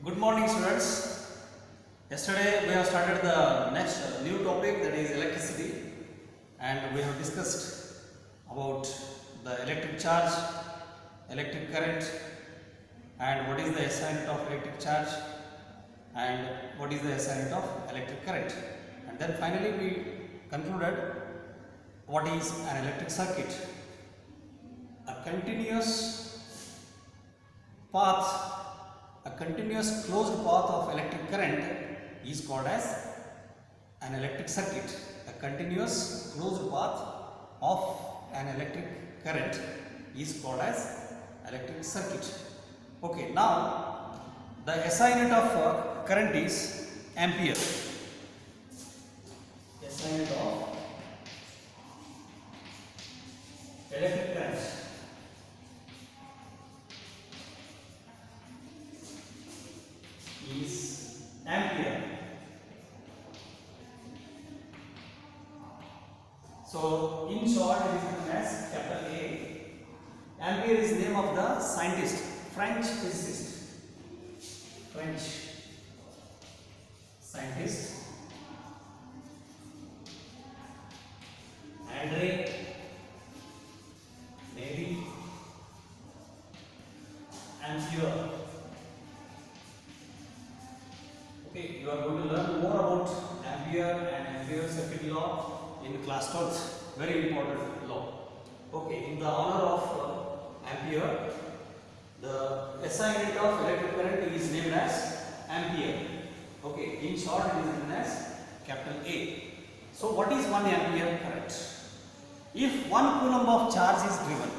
Good morning, students. Yesterday we have started the next new topic, that is electricity, and we have discussed about the electric charge, electric current, and what is the SI unit of electric charge and what is the SI unit of electric current. And then finally we concluded what is an electric circuit. A continuous closed path of electric current is called as an electric circuit. A continuous closed path of an electric current is called as electric circuit. Okay, now the SI unit of current is ampere. SI unit of electric current is ampere. So in short it is known as capital A. Ampere is name of the scientist, French physicist, French scientist André Ampere. Okay, you are going to learn more about Ampere and Ampere circuit law in class 12th. Very important law. Okay, in the honor of Ampere, the SI unit of electric current is named as Ampere. Okay, in short it is known as capital A. So what is 1 ampere current? If 1 coulomb of charge is driven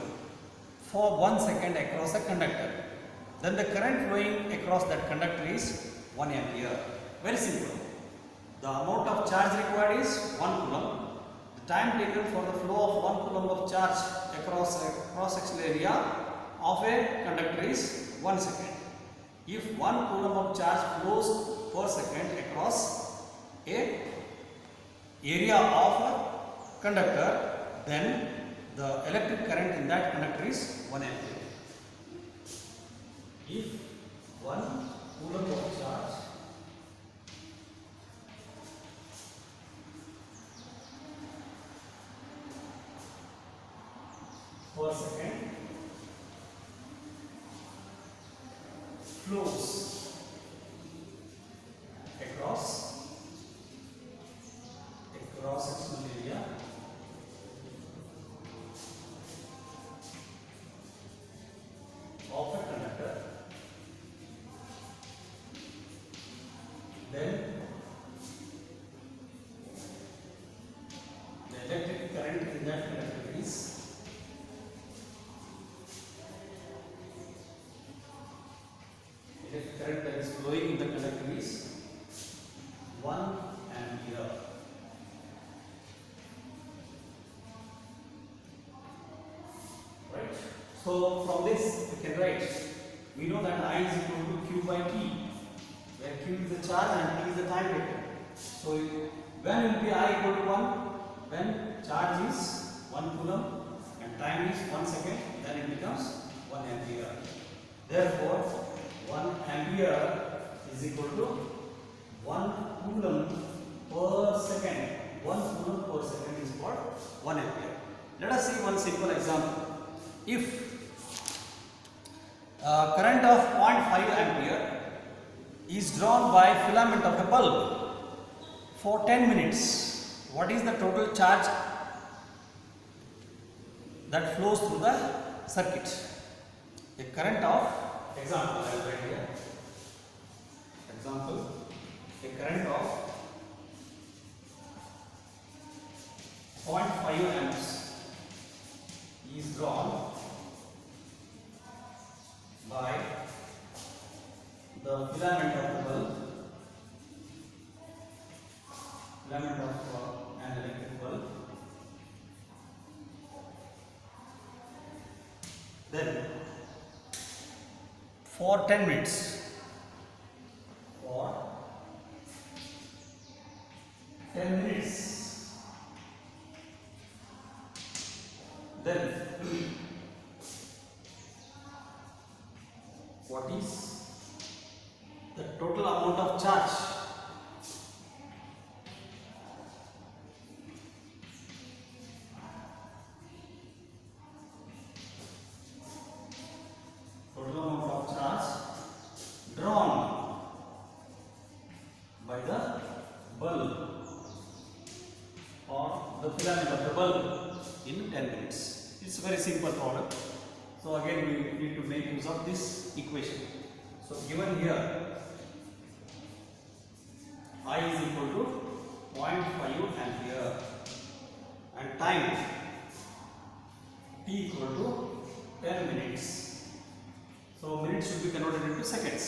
for 1 second across a conductor, then the current flowing across that conductor is 1 ampere. Very simple. The amount of charge required is 1 coulomb. The time taken for the flow of 1 coulomb of charge across a cross-sectional area of a conductor is 1 second. If 1 coulomb of charge flows per second across a area of a conductor, then the electric current in that conductor is 1 ampere. If 1 coulomb of charge per second flows across a cross-sectional area of a conductor, then the electric current in that conductor is current that is flowing in the conductor is 1 ampere. Right. So from this we can write, we know that I is equal to Q by T, where Q is the charge and T is the time taken. So when will be I equal to 1? When charge is 1 coulomb and time is 1 second, then it becomes 1 ampere. Therefore 1 ampere is equal to 1 coulomb per second. 1 coulomb per second is called 1 ampere. Let us see one simple example. If current of 0.5 ampere is drawn by filament of a bulb for 10 minutes, what is the total charge that flows through the circuit? A current of, example I will write here, example, a current of 0.5 amps is drawn by the filament of the bulb, filament of an electric bulb, then for 10 minutes, for 10 minutes, then what is the total amount of charge. Total amount of charge drawn by the bulb or the filament of the bulb in 10 minutes. It's a very simple problem. So again we need to make use of this equation. So given here I is equal to 0.5 ampere and time t equal to 10 minutes. So minutes should be converted into seconds.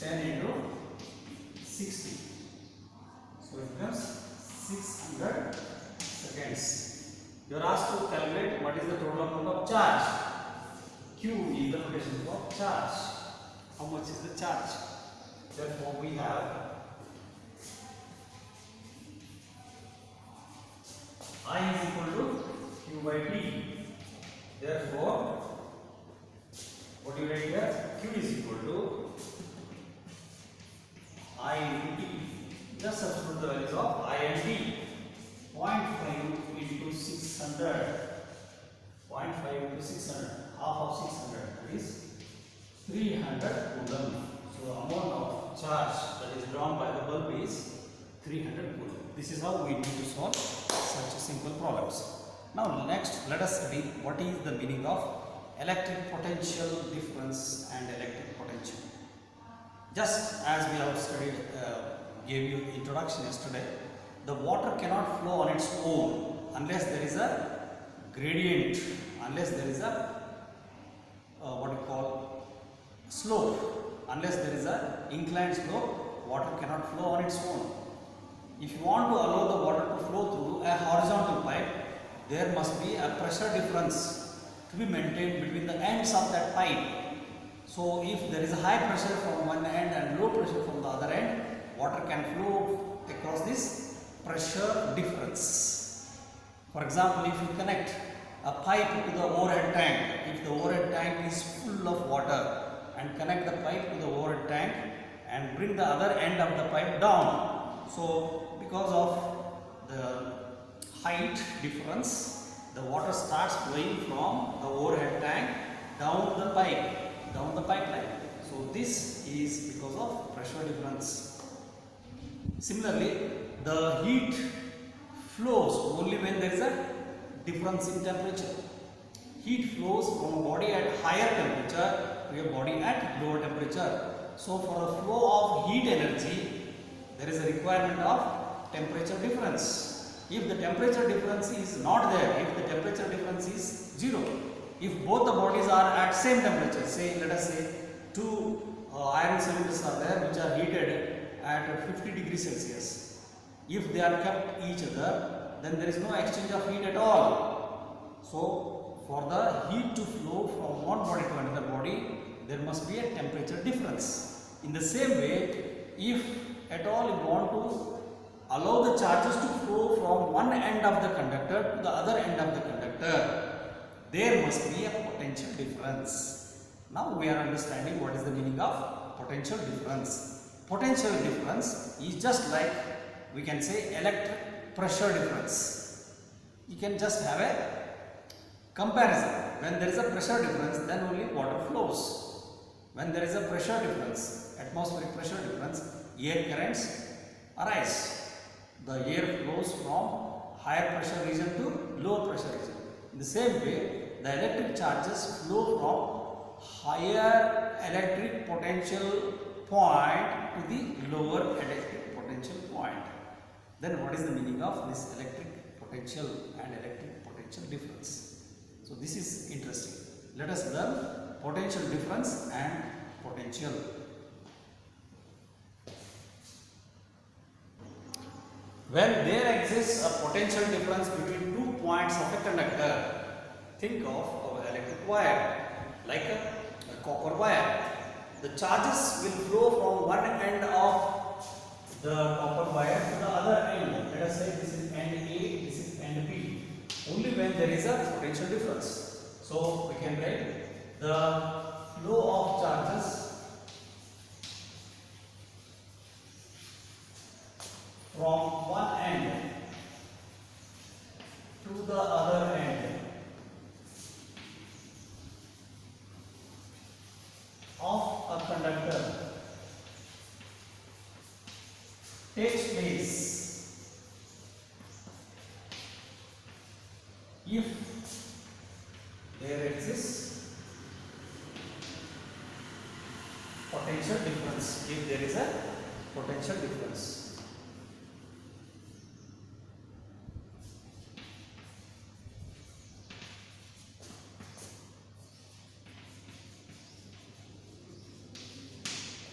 10 into 60. So it becomes 600 seconds. You are asked to calculate what is the total amount of charge. Q is the notation for charge. How much is the charge? Therefore we have I is equal to Q by T. Therefore, what do you write here? Q is equal to I into T. Just substitute the values of I and T. 0.5 into 600. 0.5 into 600. Half of 600. That is 300 coulomb. So, the amount of charge that is drawn by the bulb is 300 coulomb. This is how we need to solve such simple problems. Now next let us study what is the meaning of electric potential difference and electric potential. Just as we have studied, gave you introduction yesterday, the water cannot flow on its own unless there is a gradient, unless there is a what you call slope, unless there is a inclined slope, water cannot flow on its own. If you want to allow the water to flow through a horizontal pipe, there must be a pressure difference to be maintained between the ends of that pipe. So, if there is a high pressure from one end and low pressure from the other end, water can flow across this pressure difference. For example, if you connect a pipe to the overhead tank, if the overhead tank is full of water, and connect the pipe to the overhead tank and bring the other end of the pipe down. So, because of the height difference, the water starts flowing from the overhead tank down the pipeline. So, this is because of pressure difference. Similarly, the heat flows only when there is a difference in temperature. Heat flows from a body at higher temperature to a body at lower temperature. So, for the flow of heat energy, there is a requirement of temperature difference. If the temperature difference is not there, if the temperature difference is 0, if both the bodies are at same temperature, say let us say two iron cylinders are there which are heated at 50 degrees Celsius. If they are kept each other, then there is no exchange of heat at all. So, for the heat to flow from one body to another body, there must be a temperature difference. In the same way, if at all you want to allow the charges to flow from one end of the conductor to the other end of the conductor, there must be a potential difference. Now we are understanding what is the meaning of potential difference. Potential difference is just like we can say electric pressure difference. You can just have a comparison. When there is a pressure difference, then only water flows. When there is a pressure difference, atmospheric pressure difference, air currents arise. The air flows from higher pressure region to lower pressure region. In the same way, the electric charges flow from higher electric potential point to the lower electric potential point. Then what is the meaning of this electric potential and electric potential difference? So this is interesting. Let us learn potential difference and potential. When there exists a potential difference between 2 points of a conductor, think of an electric wire like a copper wire. The charges will flow from one end of the copper wire to the other end. Let us say this is end A, this is end B. Only when there is a potential difference. So we can write the flow of charges from one end to the other end of a conductor takes place if there exists potential difference. If there is a potential difference.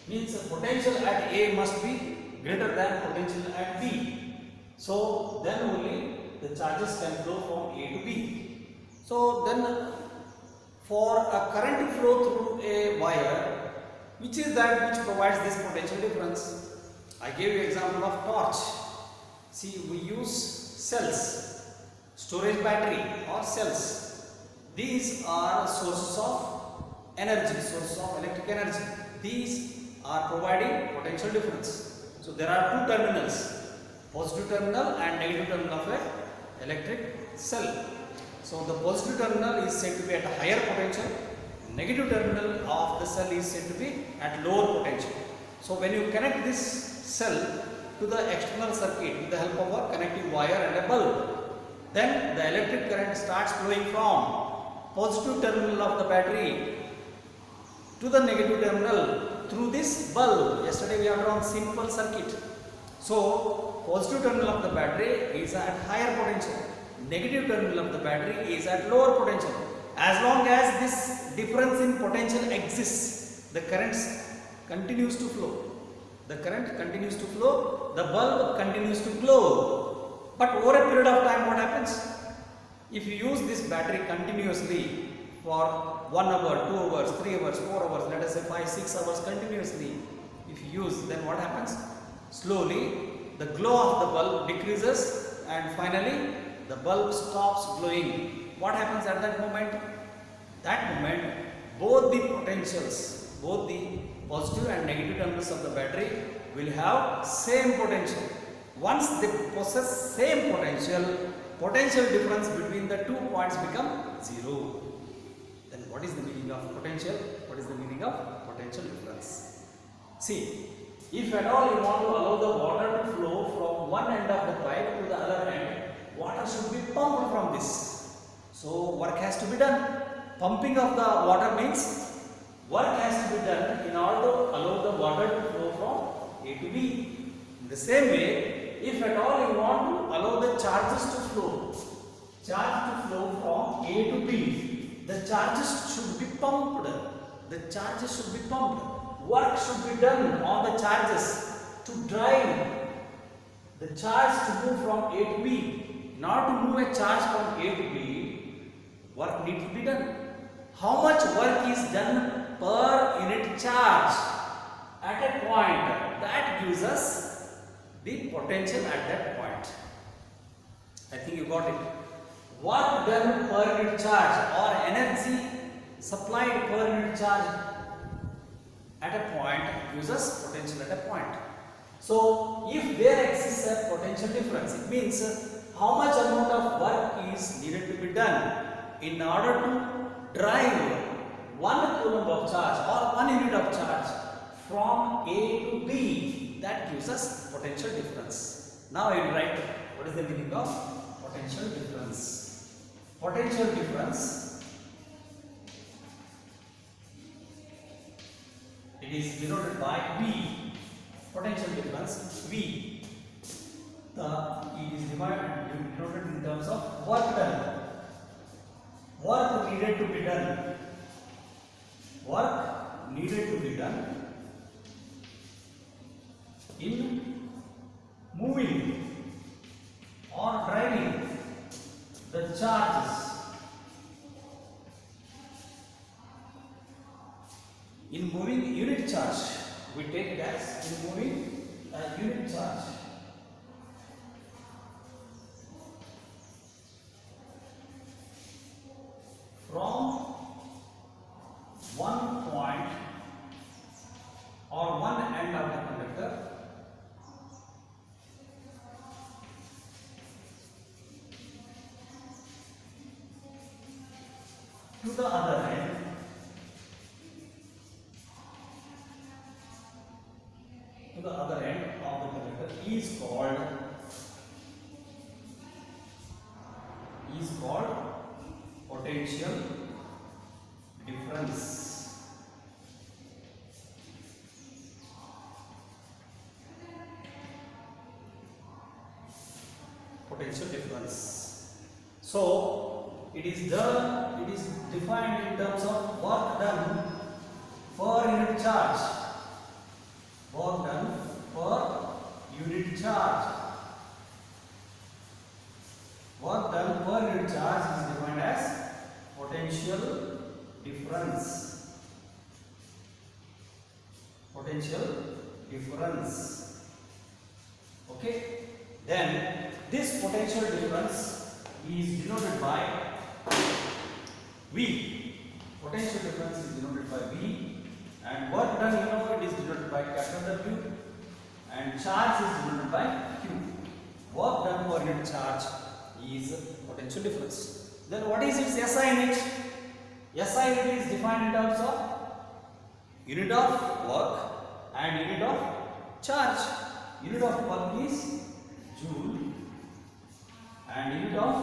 Means the potential at A must be greater than potential at B. So then only the charges can flow from A to B. So then for a current flow through a wire, which is that which provides this potential difference? I gave you example of torch. See, we use cells, storage battery or cells. These are sources of energy, sources of electric energy. These are providing potential difference. So there are two terminals, positive terminal and negative terminal of a electric cell. So the positive terminal is said to be at a higher potential, negative terminal of the cell is said to be at lower potential. So when you connect this cell to the external circuit with the help of a connecting wire and a bulb, then the electric current starts flowing from positive terminal of the battery to the negative terminal through this bulb. Yesterday we have drawn simple circuit. So positive terminal of the battery is at higher potential, negative terminal of the battery is at lower potential. As long as this difference in potential exists, the current continues to flow. The current continues to flow, the bulb continues to glow. But over a period of time, what happens? If you use this battery continuously for 1 hour, 2 hours, 3 hours, 4 hours, let us say 5, 6 hours continuously, if you use, then what happens? Slowly the glow of the bulb decreases and finally the bulb stops glowing. What happens at that moment? That moment both the potentials, both the positive and negative terminals of the battery will have same potential. Once they possess same potential difference between the 2 points become 0. Then what is the meaning of potential? What is the meaning of potential difference? See, if at all you want to allow the water to flow from one end of the pipe to the other end, water should be pumped from this. So work has to be done. Pumping of the water means work has to be done in order to allow the water to flow from A to B. In the same way, if at all you want to allow the charges to flow from A to B, the charges should be pumped. The charges should be pumped. Work should be done on the charges to drive the charge to move from A to B. In order to move a charge from A to B, work needs to be done. How much work is done per unit charge at a point? That gives us the potential at that point. I think you got it. Work done per unit charge or energy supplied per unit charge at a point gives us potential at a point. So if there exists a potential difference, it means how much amount of work is needed to be done in order to drive 1 coulomb of charge or 1 unit of charge from A to B. That gives us potential difference. Now I will write what is the meaning of potential difference. Potential difference, it is denoted by V. Potential difference V. It is denoted in terms of work done. Work needed to be done. Work needed to be done in moving or driving the charges in moving unit charge. We take it as in moving a unit charge. From one point or one end of the conductor to the other end, of the conductor is called potential difference. Potential difference. So it is defined in terms of work done per unit charge. Work done per unit charge. Work done per unit charge is defined as potential difference. Potential difference. Okay. Then this potential difference is denoted by V. Potential difference is denoted by V, and work done, you know, it is denoted by capital W, and charge is denoted by Q. Work done per unit charge is potential difference. Then what is its SI unit? SI unit is defined in terms of unit of work and unit of charge. Unit of work is joule and unit of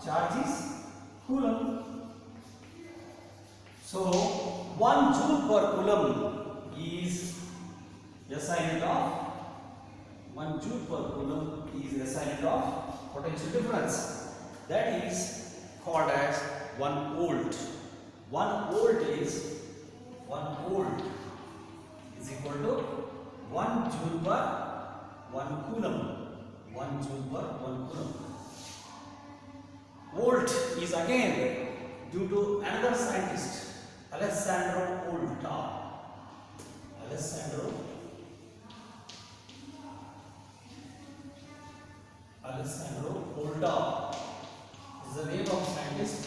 charge is coulomb. So 1 joule per coulomb is SI unit of 1 joule per coulomb is SI unit of potential difference. That is called as 1 volt. 1 volt is equal to 1 joule per 1 coulomb. 1 joule per 1 coulomb. Volt is again due to another scientist, Alessandro Volta. Alessandro Volta is the name of scientist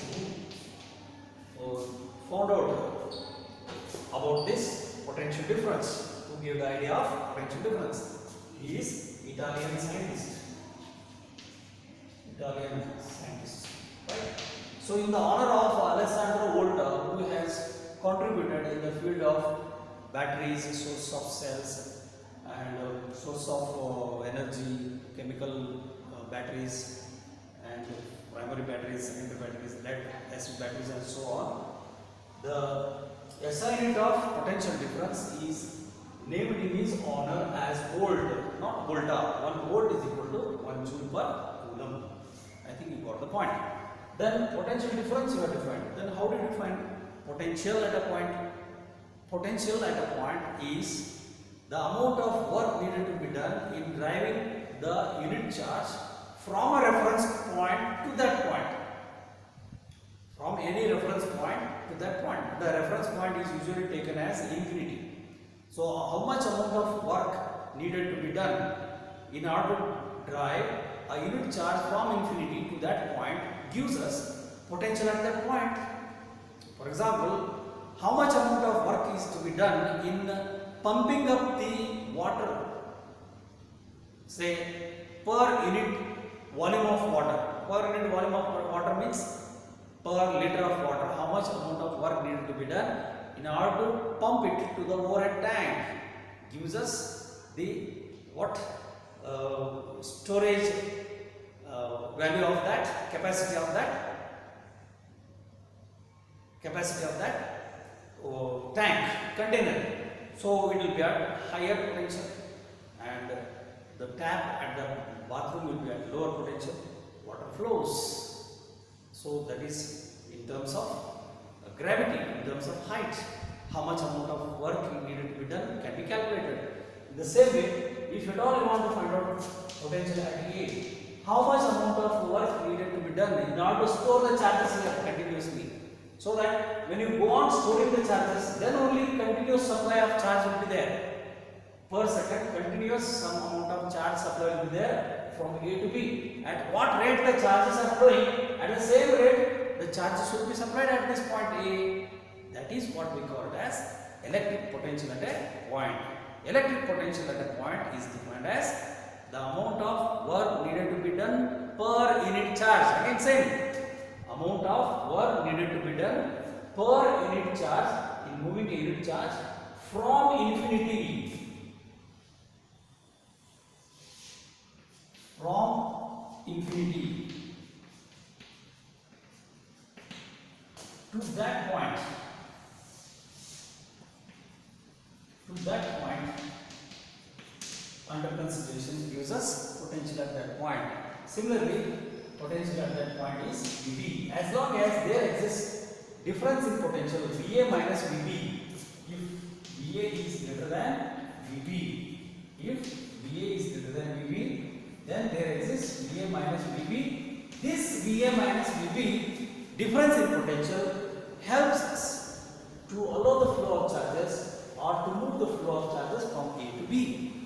who found out about this potential difference, who gave the idea of potential difference. He is Italian scientist. Right? So in the honor of Alessandro Volta, who has contributed in the field of batteries, source of cells, and source of energy, chemical batteries, and primary batteries, secondary batteries, lead acid batteries, and so on. The SI unit of potential difference is named in his honor as volt, not volta. 1 volt is equal to 1 joule per coulomb. I think you got the point. Then potential difference you have defined. Then how did you find potential at a point? Potential at a point is the amount of work needed to be done in driving the unit charge from a reference point to that point. From any reference point to that point. The reference point is usually taken as infinity. So how much amount of work needed to be done in order to drive a unit charge from infinity to that point gives us potential at that point. For example, how much amount of work is to be done in pumping up the water, say per unit volume of water. Per unit volume of water means per liter of water. How much amount of work needed to be done in order to pump it to the overhead tank gives us the storage value of that, capacity of that tank, container. So it will be at higher potential, and the tap at the bathroom will be at lower potential. Water flows. So that is in terms of gravity, in terms of height. How much amount of work needed to be done can be calculated. In the same way, if at all you want to find out potential at A, how much amount of work needed to be done in order to store the charges here continuously, so that when you go on storing the charges, then only continuous supply of charge will be there. Per second, continuous some amount of charge supply will be there from A to B. At what rate the charges are flowing, at the same rate the charges should be supplied at this point A. That is what we call it as electric potential at a point. Electric potential at a point is defined as the amount of work needed to be done per unit charge. Again same, amount of work needed to be done per unit charge, in moving a unit charge from infinity to that point, under consideration gives us potential at that point. Similarly, potential at that point is VB. As long as there exists difference in potential VA minus VB, if VA is greater than VB, then there exists VA minus VB. This VA minus VB difference in potential helps us to allow the flow of charges or to move the flow of charges from A to B.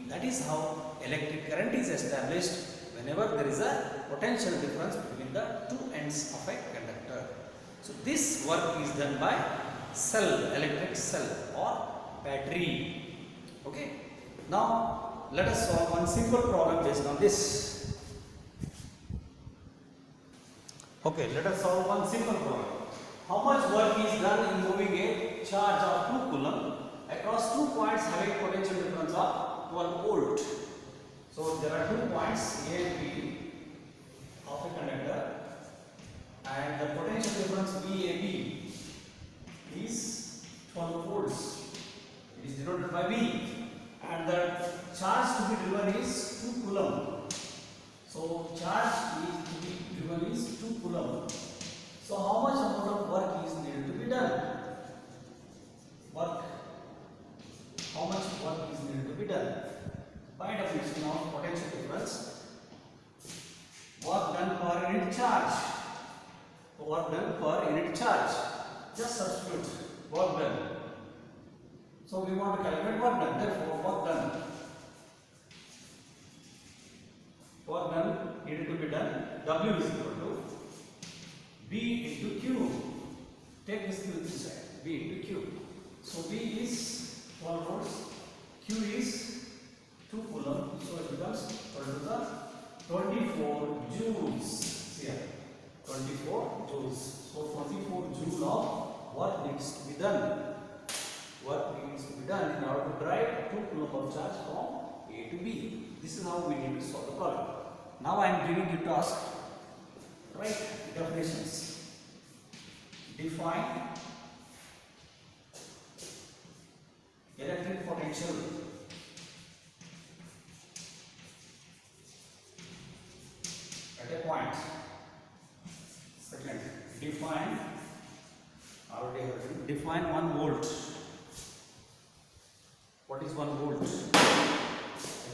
That is how electric current is established whenever there is a potential difference between the two ends of a conductor. So this work is done by cell, electric cell or battery. Okay. Now let us solve one simple problem based on this. Okay, let us solve one simple problem. How much work is done in moving a charge of 2 coulomb across 2 points having potential difference of 12 volt? So there are 2 points A and B of a conductor, and the potential difference VAB is 12 volts. It is denoted by V, and the charge to be driven is 2 coulomb. So charge is to be driven is 2 coulomb. So how much amount of work is needed to be done? How much work is needed to be done? By definition of potential difference, work done per unit charge. Just substitute work done. So we want to calculate work done. Therefore, work done needed to be done. W is equal to B into Q. Take this Q this side. B into Q. So B is 12 volts. Q is 2 coulomb. So it becomes equal to the 24 joules. Here, 24 joules. So 24 joule of work needs to be done. In order to drive 2 coulomb of charge from A to B. This is how we need to solve the problem. Now I am giving you task. Write definitions. Define electric potential. At a point. Second, define 1 volt. What is 1 volt? I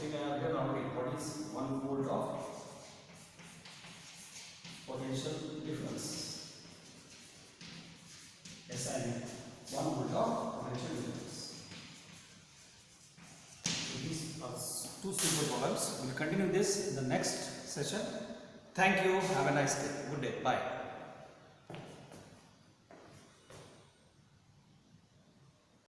think I have given already. What is 1 volt of potential difference? Yes, I mean 1 volt of potential difference. So these are 2 simple problems. We will continue this in the next session. Thank you. Have a nice day. Good day. Bye.